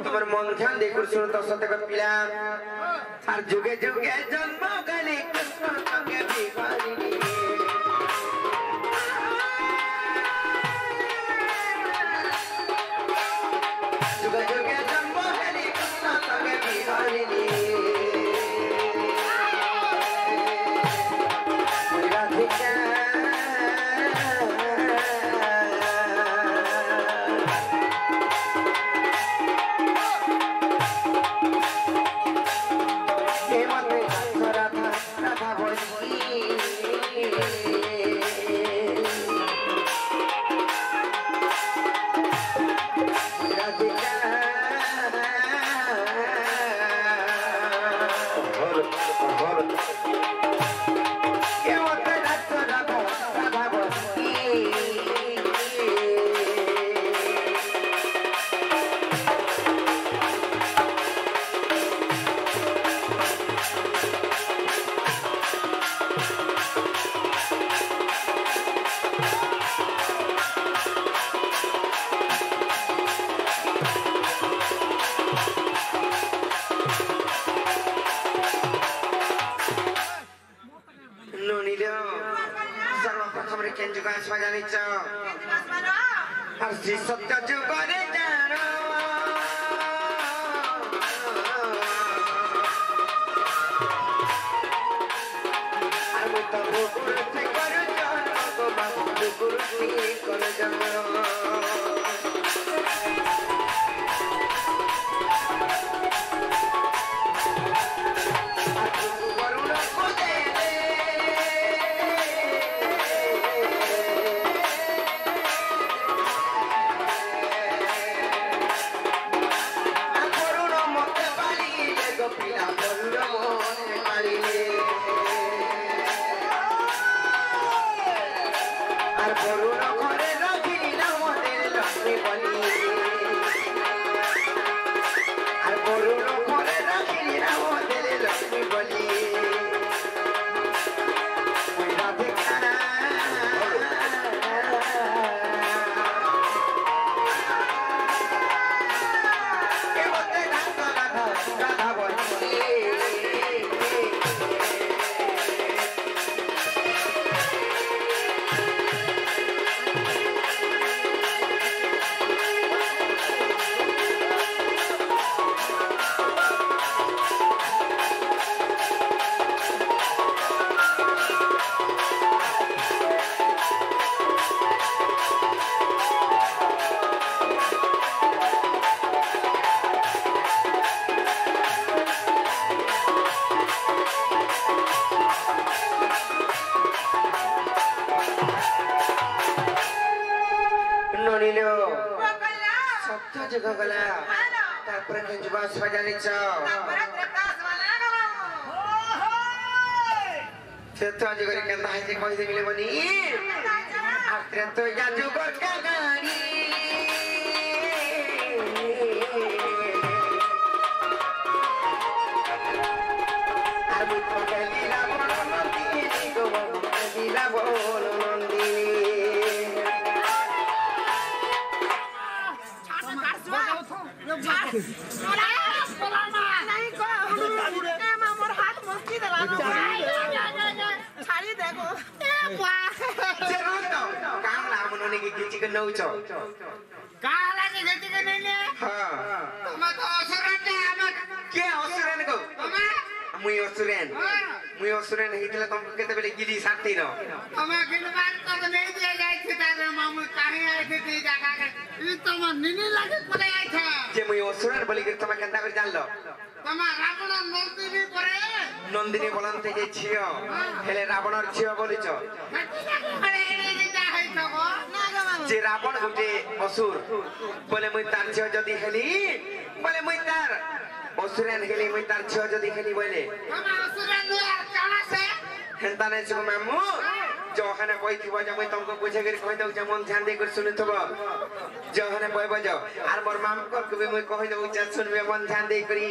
তোমার মন ধ্যান দিয়ে শুনো তোর সাথে পিলা আর যুগে যুগে জন্ম গলে কৃষ্ণ তোকে বিহারিণী যুগে যুগে জন্ম গলে কৃষ্ণ তোকে বিহারিণী রাধিকা सत्य जुगरे जानो আমি তো গুরু থেকে করে জানো গো বাবু গুরু থেকে করে জানো नंदिनी बोलते जे छियो हेले रावणर छियो बोलिच जे रावण गुटे असुर बोले मुई तार छियो जदी हेली बोले मुई तार असुरन हेली मुई तार छियो जदी हेली बोले हम असुरन काना से हेंता नै छु मामू जोहने बइथिबो जे मुई तुमको बुझे करी कहि दउ जे मन ध्यान दे कर सुनिथबो जोहने बइबो जो आर मोर मामू को कबे मुई कहि दउ जे सुनबे मन ध्यान दे करी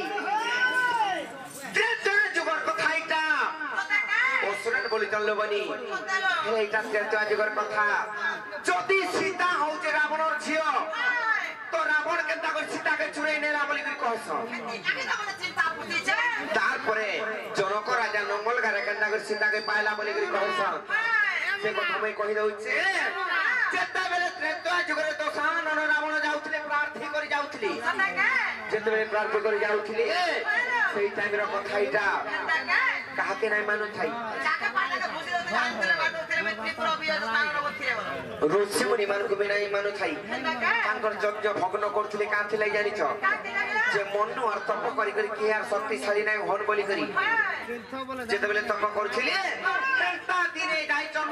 बोली चलो बनी कथा जदि सीता हूँ रावण झील तो रावण के सीता के चुरे नेला बोली कहसन तारपरे जनक राजा नंगल गारे कन्ना कर सीता के पाइला बोली करी कहसन से कथा मैं कहि दउछे जेता बेले त्रेता जुगरे दोसान और रावण जाउथले प्रार्थी करी जाउथली जेते बेले प्रार्थी करी जाउथली सेई टाइम रो कथा इटा कहा के नै मानु थाई जाके पाइला के भूसी दउथले आंतरे बाटो तेरे में त्रिपुर अभिया स्थान रो बथिरे बोल ऋषि मुनि मान को बिना मानु थाई तांकर यज्ञ भग्न करथले काथले जानि छ जे मनु और तप करी करी के यार शक्तिशाली नै होन बोली करी जेते बेले तप करथले तेता दिने जाइचन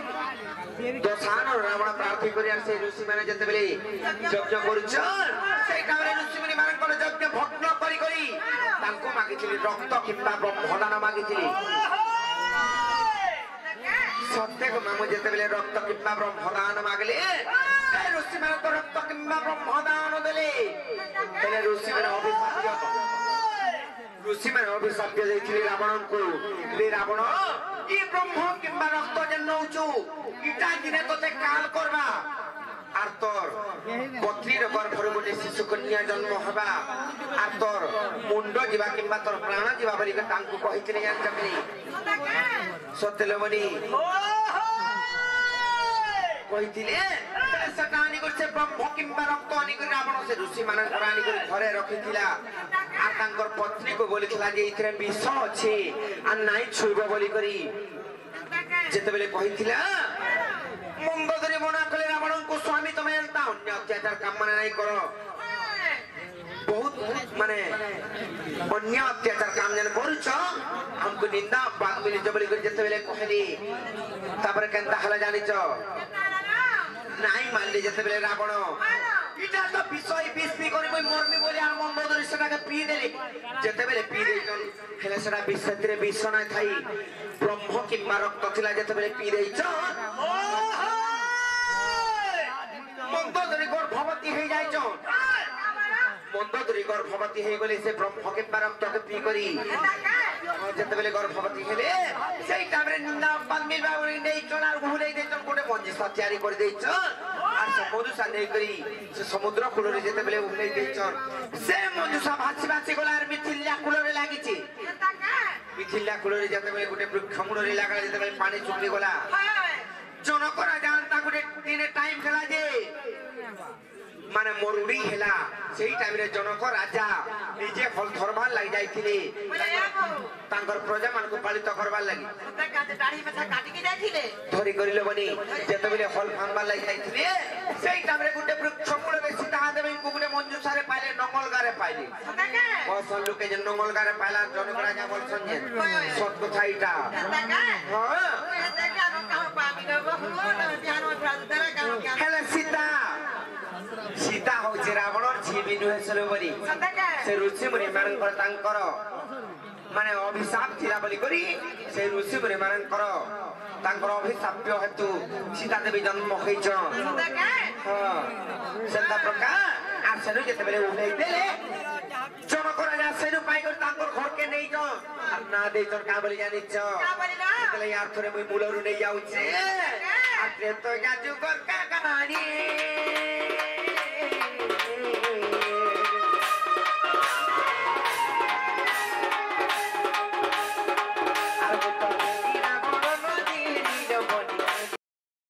दोसान और रावण प्रार्थी करी आर से ऋषि माने जेते बेले यज्ञ करूछन सेई कामरे ऋषि मुनि मान को यज्ञ भग्न करी करी तांको मागिथिली रक्त किंबा ब्रह्मदान मागिथिली सत्य को मामू जेते बेले रक्त किंबा ब्रह्मदान मागले ऋषि माने तो रक्त किंबा ब्रह्मदान देले तेले ऋषि माने अभिशाप देथिले रावण को ले रावण ई ब्रह्म किंबा रक्त जे नउचु इटा दिने तोते काल करबा आर तोर पत्नीर गर्भर गोटे शिशु कन्या जन्म हबा आर तोर मुंड जीवा किंबा तोर प्राण जीवा बोली के तांकु कहिथिले जान चकली सत्यलमणि कहिथिले सटानी करसे ब्रह्म किंबा रक्त आनी कर रावण से ऋषि मान प्राणी कर घरे रखिथिला आ तांकर पत्नी को बोलिथिला जे इथरे विष अछि आ नाइ छुइबो बोली करी जेते बेले कहिथिला मंद धरी मना कले रावण को स्वामी तमे एंता अन्य अत्याचार काम माने नहीं करो बहुत माने अन्य अत्याचार काम जन करूछ हमको निंदा बात मिली जबली कर जेते बेले कहली तापर केनता हला जानि छ नाही मानली जेते बेले रावण इटा तो विषय विष पी करी মই मरमी बोली आ मंद धरी सेटा के पी देली जेते बेले पी देइछन हेले सेटा विषयरे विष नै थाई ब्रह्म किंबा रक्त थिला जेते बेले पी देइछ मंदोदरी गर्भवती हो जाइछ मंदोदरी गर्भवती हो गले से ब्रह्म किंबा रक्त के पी करी जेते बेले गर्भवती हेले सेई टाइम रे निंदा बात मिलबा बोली नै चोनार भूले देछन कोटे मंजिसा तैयारी कर देछ आर समुद्र नै करी से समुद्र कूल रे जेते बेले उठै देछ से मंजुसा भासी भासी गलार मिथिला कूल रे लागिछि मिथिला कूल रे जेते बेले कोटे वृक्ष मूल रे लागला जेते बेले पानी सुकली गला जनक राजा ता कोटे दिने टाइम खेला जे माने मरुड़ी हेला सेही टाइम रे जनक राजा निजे फल धरबार लागि जाइथिले तांकर प्रजा मान को पालित करबार लागि काटे दाढ़ी में काटी के जाइथिले धरि करिले बनी जेते बेले फल फानबार लागि जाइथिले सेही टाइम रे गुटे वृक्ष मूल रे सीता देबे को गुटे मंजुसारे पाइले नंगल गारे पाइले बसन लोके जे नंगल गारे पाइला जनक राजा बोलसन जे सत कथा इटा हां हेले सीता हो रावण झीबी नुहे सलोबरी से ऋषि मुनि मानकर तांकर माने अभिशाप थिला बोली करी से ऋषि मुनि मानकर तांकर अभिशाप्य हेतु सीता देवी जन्म होइछ हां सेता प्रकार आ सेनु जेते बेले उठै देले जनक राजा सेनु पाइ कर तांकर घर के नै जो ना दे चर का बोली जानि छ का बोली ना तले यार थोरे मुई मूलरु नै जाउ छे आ तो गाजु कर का